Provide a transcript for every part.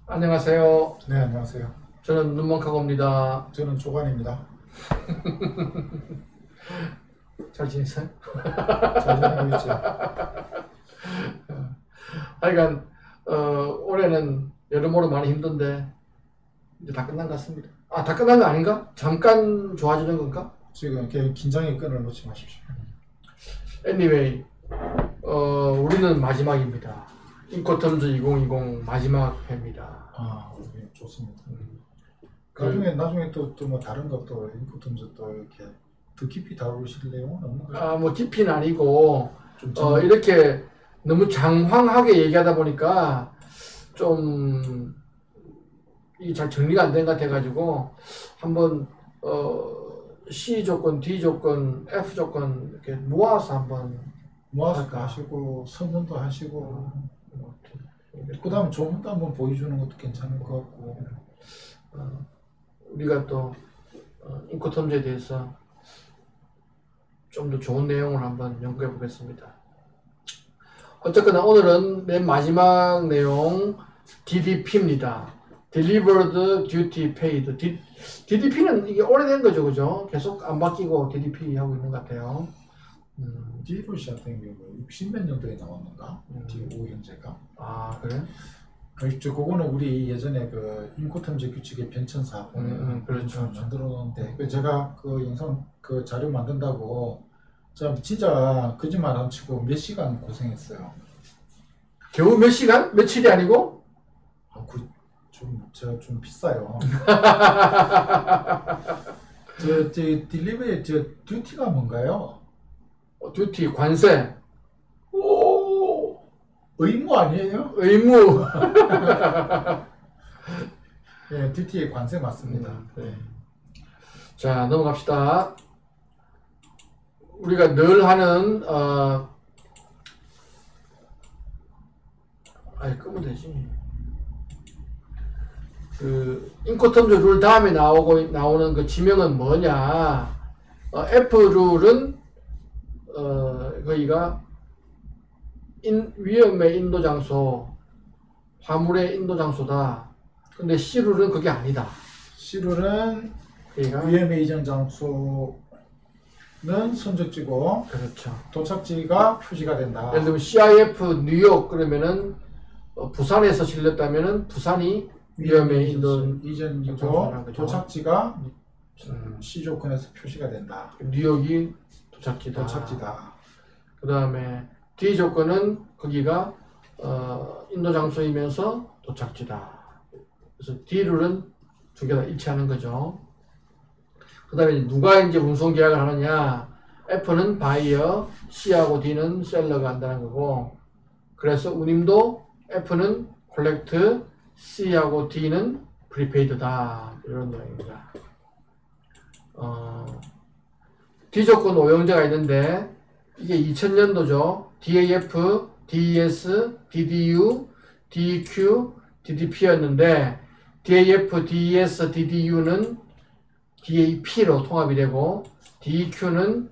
안녕하세요. 네, 안녕하세요. 저는 눈먼카고입니다. 저는 조관입니다. 잘 지냈어요? 잘 지내고 있죠? 하여간 올해는 여러모로 많이 힘든데 이제 다 끝난 것 같습니다. 아, 다 끝난 거 아닌가? 잠깐 좋아지는 건가? 지금 이렇게 긴장의 끈을 놓지 마십시오. Anyway, 우리는 마지막입니다. 인코텀즈 2020 마지막 회입니다. 아, 네, 좋습니다. 나중에 또 뭐 다른 것도 인풋 또 이렇게 더 깊이 다루실 내용은 없는 거죠? 뭐 깊이는 아니고 좀 이렇게 너무 장황하게 얘기하다 보니까 좀 이 잘 정리가 안 된 것 같아가지고 한번 C 조건, D 조건, F 조건 이렇게 모아서 한번 모아서 할까? 하시고 설문도 하시고 그 다음에 조문도 한번 보여주는 것도 괜찮을 것 같고. 우리가 또 인코텀즈에 대해서 좀 더 좋은 내용을 한번 연구해 보겠습니다. 어쨌거나 오늘은 맨 마지막 내용 DDP입니다. Delivered Duty Paid. DDP는 이게 오래된 거죠, 그죠? 계속 안 바뀌고 DDP 하고 있는 것 같아요. 디루시 같은 경우 60몇 년도에 나왔는가? D5 현재가. 아, 그래? 그거는 우리 예전에 그 인코텀즈 규칙의 변천사 그렇죠. 만들어 놓은데 제가 그 영상 그 자료 만든다고 참 진짜 거짓말 안 치고 몇 시간 고생했어요. 겨우 몇 시간? 며칠이 아니고? 좀 비싸요. 저 딜리버리 듀티가 뭔가요? 듀티, 관세. 오, 의무 아니에요? 의무. 네, 듀티의 관세 맞습니다. 네. 자, 넘어갑시다. 우리가 늘 하는 끄면 되지. 그 인코텀즈 룰 다음에 나오는 그 지명은 뭐냐? F 룰은 거기가 위험의 인도 장소, 화물의 인도 장소다. 근데 C 룰은 그게 아니다. C룰은 그러니까 위험의 이전 장소는 선적지고 그렇죠. 도착지가 표시가 된다. 예를 들면 CIF 뉴욕 그러면은 부산에서 실렸다면은 부산이 위험의 인도 이전이고 장소라는 거죠. 도착지가 C 조건에서 표시가 된다. 뉴욕이 도착지다. 그 다음에 D 조건은 거기가 인도 장소이면서 도착지다. 그래서 D 룰은 두 개 다 일치하는 거죠. 그 다음에 누가 이제 운송 계약을 하느냐? F는 바이어, C하고 D는 셀러가 한다는 거고. 그래서 운임도 F는 콜렉트, C하고 D는 프리페이드다. 이런 내용입니다. D 조건 오형제가 있는데 이게 2000년도죠. DAF, DES, DDU, DEQ, DDP였는데 DAF, DES, DDU는 DAP로 통합이 되고 DEQ는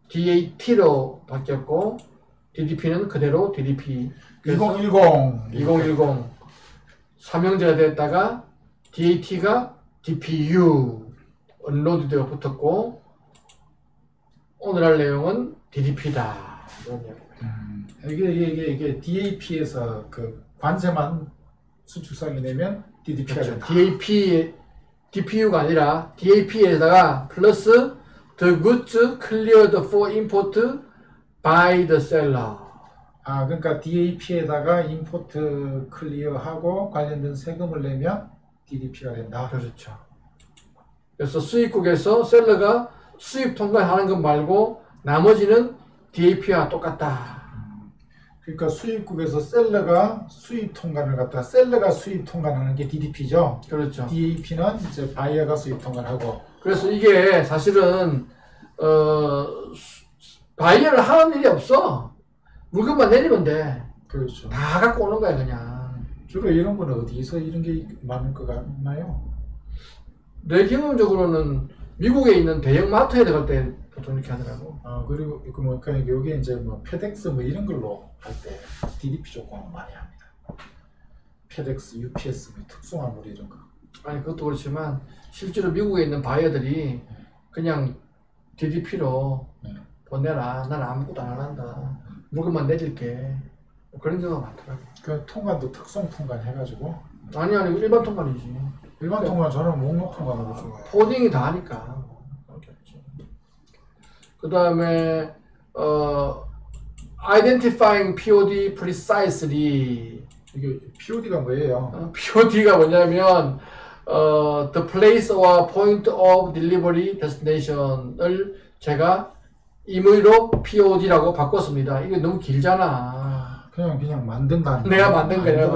DAT로 바뀌었고 DDP는 그대로 DDP. 2010 삼형제가 됐다가 DAT가 DPU 언로드가 붙었고 오늘 할 내용은 DDP다. 이런 내용입니다. 이게 DAP에서 그 관세만 수출상이 되면 DDP가 그렇죠. 된다. DPU가 아니라 DAP에다가 플러스 the goods cleared for import by the seller. 그러니까 DAP에다가 임포트 클리어하고 관련된 세금을 내면 DDP가 된다. 그렇죠. 그래서 수입국에서 셀러가 수입 통관하는 것 말고 나머지는 DAP와 똑같다. 그러니까 수입국에서 셀러가 수입 통관하는 게 DDP죠. 그렇죠. DAP는 이제 바이어가 수입 통관하고. 그래서 이게 사실은 바이어를 하는 일이 없어. 물건만 내리면 돼. 그렇죠. 다 갖고 오는 거야 그냥. 주로 이런 거는 어디서 이런 게 많을 것 같나요? 내 경험적으로는 미국에 있는 대형 마트에 들어갈 때 보통 이렇게 하더라고. 그리고 그러니까 여기 이제 뭐 페덱스 뭐 이런 걸로 할 때 DDP 조건을 많이 합니다. 페덱스, UPS, 뭐 특수화물 이런 거. 아니 그것도 그렇지만 실제로 미국에 있는 바이어들이 그냥 DDP로 네. 보내라. 난 아무것도 안 한다. 물건만 내줄게. 뭐 그런 경우가 많더라고요. 그 통관도 특송 통관 해가지고. 아니 일반 통관이지. 일반 통관 저는 목록 통관으로 좋아해요. 포딩이 다 하니까. 그 다음에 identifying POD precisely. 이게 POD가 뭐예요? POD가 뭐냐면 the place or point of delivery destination을 제가 임의로 POD라고 바꿨습니다. 이게 너무 길잖아. 그냥 만든다. 내가 만든 거야.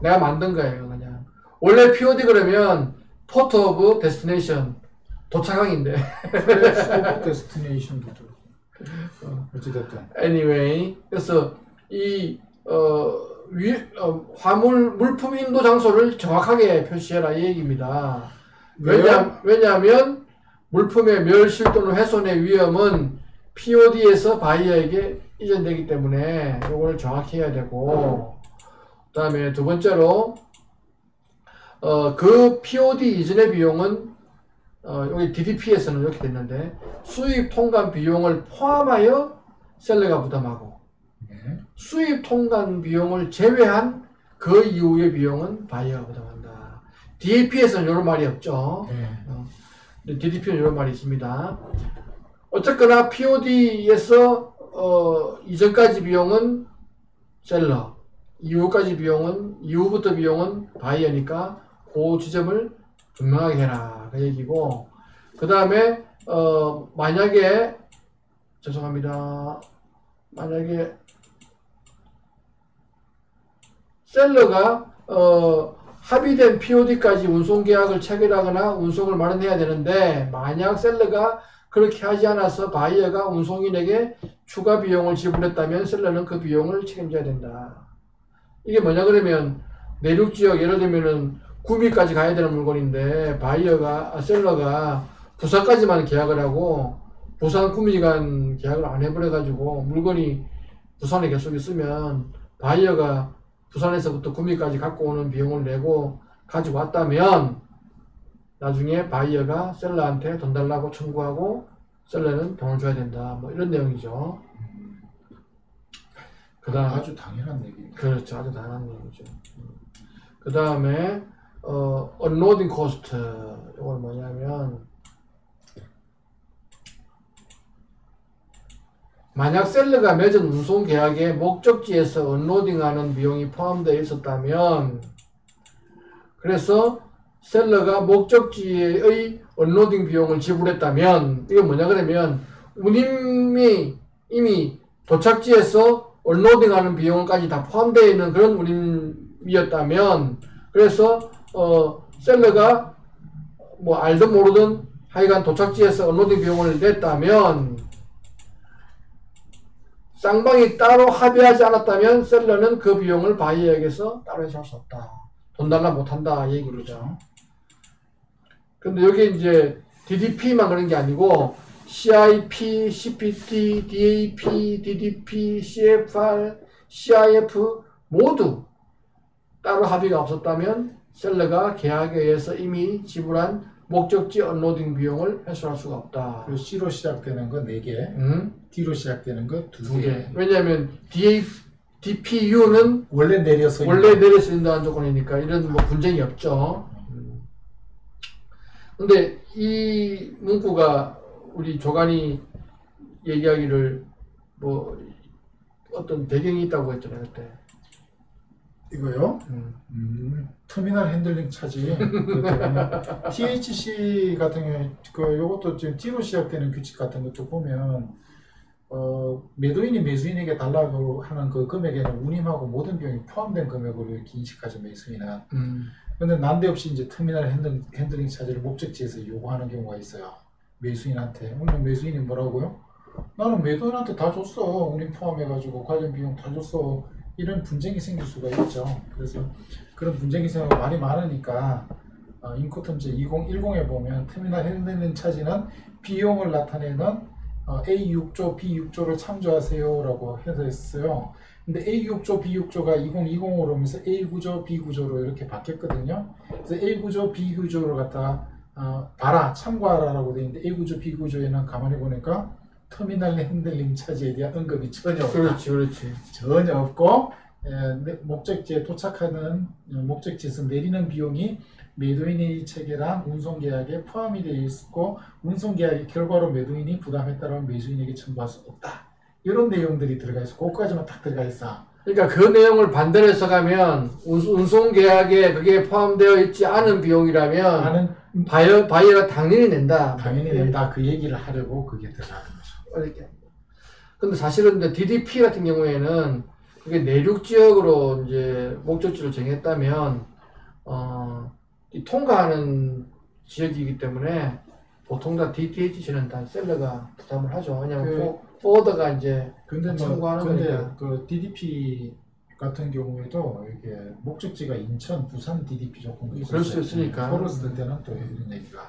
내가 만든 거예요. 그냥 원래 POD 그러면 port of destination 도착항인데. 그래, 데스티네이션도 어찌됐든. Anyway, 그래서 이 화물 물품 인도 장소를 정확하게 표시해라 이 얘기입니다. 왜냐하면 물품의 멸실 또는 훼손의 위험은 POD에서 바이어에게 이전되기 때문에 이걸 정확히 해야 되고, 그 다음에 두 번째로 그 POD 이전의 비용은 여기 DDP에서는 이렇게 됐는데 수입 통관 비용을 포함하여 셀러가 부담하고 수입 통관 비용을 제외한 그 이후의 비용은 바이어가 부담한다. DAP에서는 이런 말이 없죠. DDP는 이런 말이 있습니다. 어쨌거나 POD에서 이전까지 비용은 셀러, 이후부터 비용은 바이어니까 그 지점을 분명하게 해라 그 얘기고, 그 다음에 만약에 셀러가 합의된 POD까지 운송계약을 체결하거나 운송을 마련해야 되는데, 만약 셀러가 그렇게 하지 않아서 바이어가 운송인에게 추가 비용을 지불했다면 셀러는 그 비용을 책임져야 된다. 이게 뭐냐 그러면 내륙 지역 예를 들면은 구미까지 가야 되는 물건인데 셀러가 부산까지만 계약을 하고 부산 구미 간 계약을 안 해버려가지고 물건이 부산에 계속 있으면 바이어가 부산에서부터 구미까지 갖고 오는 비용을 내고 가지고 왔다면 나중에 바이어가 셀러한테 돈 달라고 청구하고 셀러는 돈을 줘야 된다. 뭐 이런 내용이죠. 그다음 아주 당연한 얘기입니다. 그렇죠. 아주 당연한 얘기죠. 그 다음에 unloading cost. 이건 뭐냐면 만약 셀러가 맺은 운송 계약의 목적지에서 언로딩하는 비용이 포함되어 있었다면, 그래서 셀러가 목적지의 언로딩 비용을 지불했다면, 이게 뭐냐 그러면 운임이 이미 도착지에서 언로딩하는 비용까지 다 포함되어 있는 그런 운임이었다면, 그래서 셀러가 뭐 알든 모르든 하여간 도착지에서 언로딩 비용을 냈다면, 쌍방이 따로 합의하지 않았다면 셀러는 그 비용을 바이어에게서 따로 해소할 수 없다. 돈 달라 못한다 이 얘기죠. 근데 여기 이제 DDP만 그런 게 아니고 CIP, CPT, DAP, DDP, CFR, CIF 모두 따로 합의가 없었다면 셀러가 계약에 의해서 이미 지불한 목적지 언로딩 비용을 회수할 수가 없다. 그리고 C로 시작되는 거 4개, D로 시작되는 거 2개. 왜냐하면 DPU는 원래 내려서 인다는 조건이니까 이런 뭐 분쟁이 없죠. 근데 이 문구가 우리 조간이 얘기하기를 뭐 어떤 배경이 있다고 했잖아요 그때. 이거요? 터미널 핸들링 차지. THC 같은 경우에 요것도 지금 T로 시작되는 규칙 같은 것도 보면 매도인이 매수인에게 달라고 하는 그 금액에는 운임하고 모든 비용이 포함된 금액으로 이렇게 인식하죠 매수인은. 근데 난데없이 이제 터미널 핸들링 차지를 목적지에서 요구하는 경우가 있어요. 매수인한테. 오늘 매수인이 뭐라고요? 나는 매도인한테 다 줬어. 운임 포함해가지고 관련 비용 다 줬어. 이런 분쟁이 생길 수가 있죠. 그래서 그런 분쟁이 생기고 말이 많으니까 인코텀제 2010에 보면 터미널 핸들링 차지는 비용을 나타내는 A6조, B6조를 참조하세요 라고 해서 했어요. 근데 A6조, B6조가 2020으로 오면서 A 구조, B 구조로 이렇게 바뀌었거든요. 그래서 A 구조, B 구조로 갖다가 봐라, 참고하라라고 되어 있는데 A 구조, B 구조에는 가만히 보니까 터미널 핸들링 차지에 대한 언급이 전혀 없다. 그렇지. 전혀 없고 목적지에 도착하는 목적지에서 내리는 비용이 매도인이 체결한 운송계약에 포함이 되어 있고 운송계약의 결과로 매도인이 부담했다면 매수인에게 청구할 수 없다. 이런 내용들이 들어가 있어. 그거까지만 딱 들어가 있어. 그러니까 그 내용을 반대로 해석하면 운송계약에 그게 포함되어 있지 않은 비용이라면 바이어가 당연히 낸다. 당연히 낸다. 그 얘기를 하려고 그게 들어가는 거죠. 근데 사실은 이제 DDP 같은 경우에는 그게 내륙 지역으로 이제 목적지를 정했다면 이 통과하는 지역이기 때문에 보통 다 DTHC는 다 셀러가 부담을 하죠. 왜냐면 포워더가 이제 청구하는 거니까. 그 DDP 같은 경우에도 이게 목적지가 인천, 부산 DDP 조건이 그럴 수 있으니까. 그랬을 때는 또 이런 얘기가.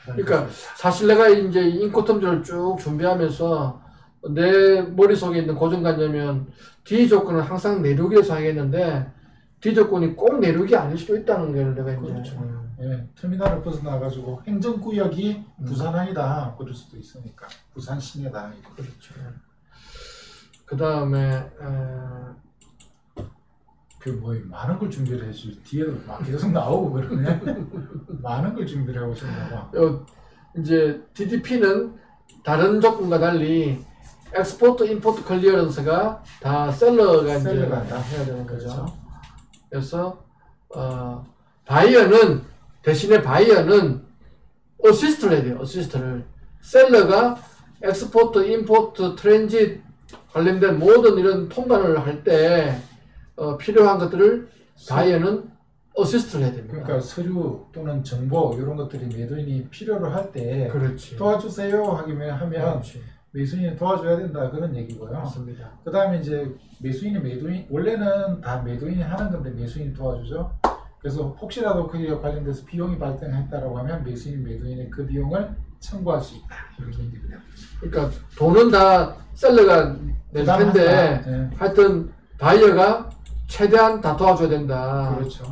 그러니까 사실 내가 이제 인코텀즈를 쭉 준비하면서 내 머릿속에 있는 고정관념은 D 조건은 항상 내륙에서 하겠는데 D 조건이 꼭 내륙이 아닐 수도 있다는 걸 내가 그렇죠. 예, 터미널을 벗어나가지고 행정구역이 부산 아니다 그럴 수도 있으니까 부산 시내다. 그렇죠. 그 다음에 많은 걸 준비를 해줄 뒤에도 막 계속 나오고 그러네. 많은 걸 준비를 하고 싶나 봐. 이제 DDP는 다른 조건과 달리 엑스포트 임포트 클리어런스가 다 셀러가 이제 해야 되는 거죠. 그렇죠. 그래서 바이어는 대신에 바이어는 어시스트를 해야 돼요. 어시스트를 셀러가 엑스포트, 임포트, 트랜짓 관련된 모든 이런 통관을 할 때 필요한 것들을 바이어는 어시스트를 해야 됩니다. 그러니까 서류 또는 정보 이런 것들이 매도인이 필요로 할 때 그렇지. 도와주세요 하면 그렇지. 매수인이 도와줘야 된다 그런 얘기고요. 맞습니다. 그 다음에 이제 매도인 원래는 다 매도인이 하는 건데 매수인이 도와주죠. 그래서 혹시라도 그에 관련돼서 비용이 발생했다라고 하면 매도인이 그 비용을 청구할 수 있다 이렇게 얘기를 해요. 그러니까 돈은 다 셀러가 낼 텐데 네. 하여튼 바이어가 최대한 다 도와줘야 된다. 그렇죠.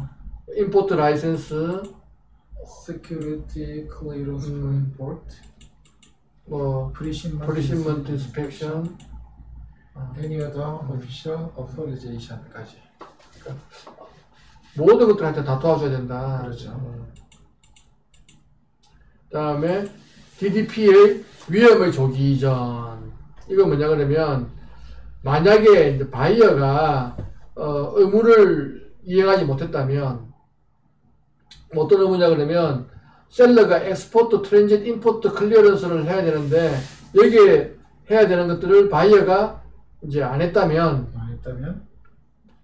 임포트 라이센스, security clearance for import, 프리시먼트 인스펙션, any other official authorization까지. 모든 것들한테 다 도와줘야 된다. 그렇죠. 그다음에 DDP의 위험의 조기 이전. 이거 뭐냐 그러면 만약에 이제 바이어가 의무를 이행하지 못했다면 어떤 의무냐 그러면 셀러가 엑스포트, 트랜짓, 임포트, 클리어런스를 해야 되는데 여기에 해야 되는 것들을 바이어가 이제 안 했다면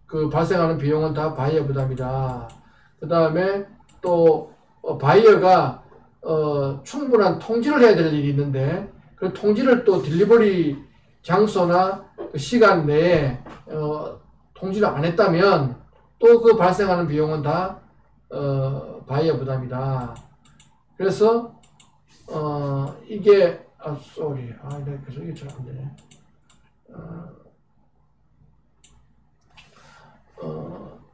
그 발생하는 비용은 다 바이어 부담이다. 그 다음에 또 바이어가 충분한 통지를 해야 될 일이 있는데 그 통지를 또 딜리버리 장소나 그 시간 내에 통지를 안 했다면 또 그 발생하는 비용은 다 바이어 부담이다. 그래서 이게 내가 계속 이게 잘 안 되네.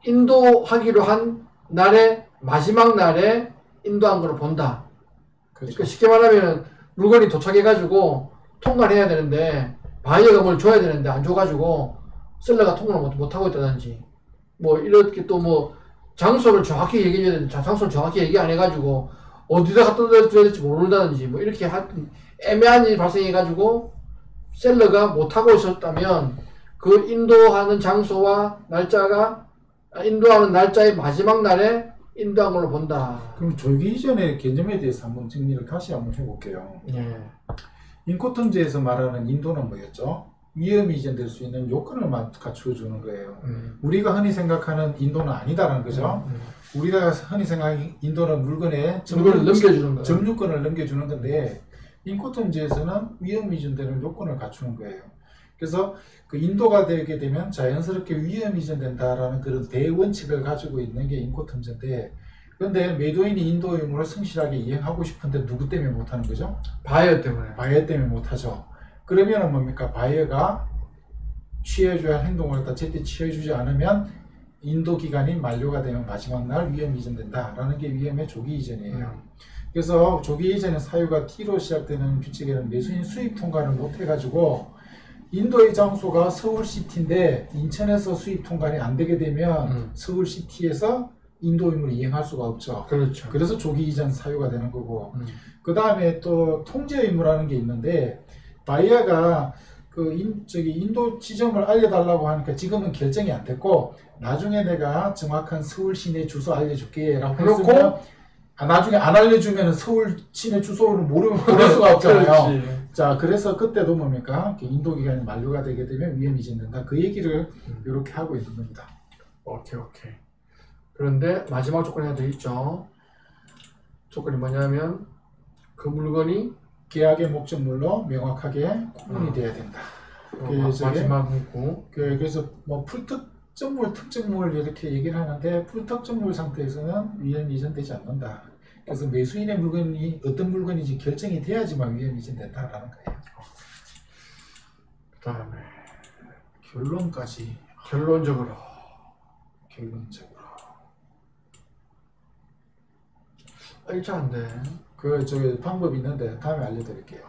인도하기로 한 날에 마지막 날에 인도한 거로 본다. 그렇죠. 그러니까 쉽게 말하면 물건이 도착해가지고 통과를 해야 되는데 바이어가 뭘 줘야 되는데 안 줘가지고 셀러가 통과를 못하고 있다든지 뭐 이렇게 또 뭐 장소를 정확히 얘기해야 되는데 장소를 정확히 얘기 안 해가지고 어디다 갖다 줘야 될지 모른다든지 뭐 이렇게 하여튼 애매한 일이 발생해가지고 셀러가 못하고 있었다면 그 인도하는 장소와 날짜가 인도하는 날짜의 마지막 날에 인도한 걸로 본다. 그럼 조기 이전의 개념에 대해서 한번 정리를 다시 한번 해볼게요. 예. 인코텀즈에서 말하는 인도는 뭐였죠? 위험 이전될 수 있는 요건을 갖추어주는 거예요. 우리가 흔히 생각하는 인도는 아니다라는 거죠. 우리가 흔히 생각하는 인도는 물건에 넘겨주는 거예요. 점유권을 넘겨주는 건데 인코텀즈에서는 위험 이전되는 요건을 갖추는 거예요. 그래서 그 인도가 되게 되면 자연스럽게 위험 이전된다라는 그런 대원칙을 가지고 있는 게 인코텀즈인데 그런데 매도인이 인도 의무를 성실하게 이행하고 싶은데 누구 때문에 못하는 거죠? 바이어 때문에. 바이어 때문에 못하죠. 그러면 뭡니까? 바이어가 취해줘야 할 행동을 갖다 제때 취해주지 않으면 인도 기간이 만료가 되면 마지막 날 위험 이전된다라는 게 위험의 조기 이전이에요. 그래서 조기 이전의 사유가 T로 시작되는 규칙에는 매수인 수입 통과를 못 해가지고 인도의 장소가 서울시티인데 인천에서 수입 통관이 안 되게 되면 서울시티에서 인도 의무를 이행할 수가 없죠. 그렇죠. 그래서 조기 이전 사유가 되는 거고 그 다음에 또 통제 의무라는 게 있는데 바이어가 인도 지점을 알려달라고 하니까 지금은 결정이 안 됐고 나중에 내가 정확한 서울 시내 주소 알려줄게 라고 했으면 나중에 안 알려주면 서울 시내 주소를 모를 수가 없잖아요. 자, 그래서 그때도 뭡니까? 인도 기간이 만료가 되게 되면 위험이 이전된다. 그 얘기를 이렇게 하고 있는 겁니다. 오케이. 그런데 마지막 조건이 하나 더 있죠. 조건이 뭐냐면 그 물건이 계약의 목적물로 명확하게 구분이 돼야 된다. 마지막 문구. 그래서 뭐 풀특정물, 특정물 이렇게 얘기를 하는데 풀특정물 상태에서는 위험 이전되지 않는다. 그래서 매수인의 물건이 어떤 물건인지 결정이 돼야지만 위험 이전된다라는 거예요. 그 다음에 결론적으로 이상한데 저기 방법이 있는데 다음에 알려드릴게요.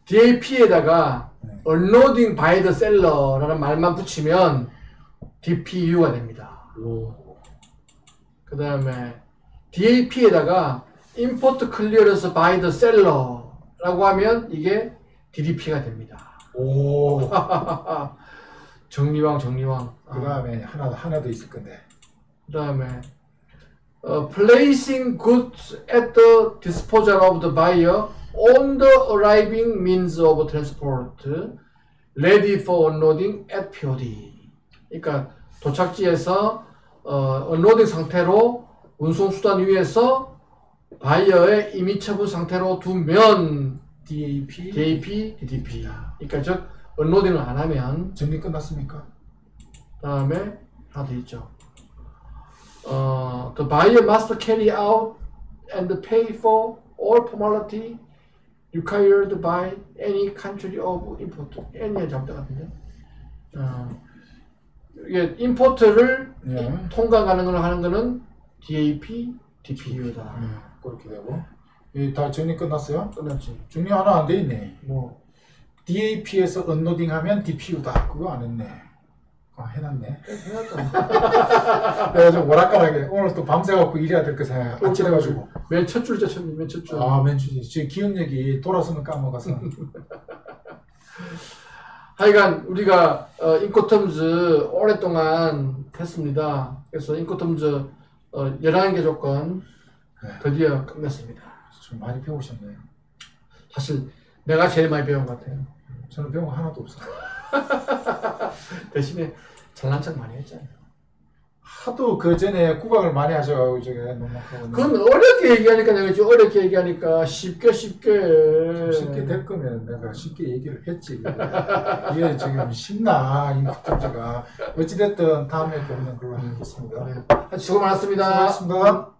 DAP에다가 Unloading by the Seller라는 말만 붙이면 DPU가 됩니다. 그 다음에 DAP에다가 Import Clearance by the Seller라고 하면 이게 DDP가 됩니다. 오. 정리왕. 그 다음에 하나 더 있을 건데. 그 다음에 Placing goods at the disposal of the buyer on the arriving means of transport, ready for unloading at POD. 그러니까 도착지에서 unloading 상태로 운송수단 위에서 바이어의 임의 처분 상태로 두면 DAP, DDP. 그러니까 즉 unloading을 안 하면 정리 끝났습니까? 그 다음에 하나 더 있죠. The buyer must carry out and pay for all formality required by any country of import. any에 잡다 같은데. 이게 임포트를 통과 가능을 하는 거는 DAP, DPU다. 그렇게 되고. 다 정리 끝났어요? 끝났지. 정리 하나 안 돼 있네. 뭐 DAP에서 언로딩하면 DPU다. 그거 안 했네. 해놨네. 해놨잖아. 내가 좀 오락가락해. 오늘 또 밤새갖고 일해야 될 거 생각 아찔해가지고. 맨 첫 줄이죠, 맨 첫 줄. 맨 줄이. 지금 기억력이 돌아서면 까먹어서. 하여간 우리가 인코텀즈 오랫동안 했습니다. 그래서 인코텀즈 11개 조건 드디어 끝냈습니다. 좀 많이 배우셨네요. 사실 내가 제일 많이 배운 것 같아요. 저는 배운 거 하나도 없어요. 대신에 잘난 척 많이 했잖아요. 하도 그 전에 구박을 많이 하셔가지고 제가 너무 그건 어렵게 얘기하니까 내가 좀 어렵게 얘기하니까 쉽게 될 거면 내가 쉽게 얘기를 했지. 이게 지금 쉽나 인코텀즈가 어찌됐든 다음에 배우는 걸로 하겠습니다. 수고 많았습니다. 수고하셨습니다.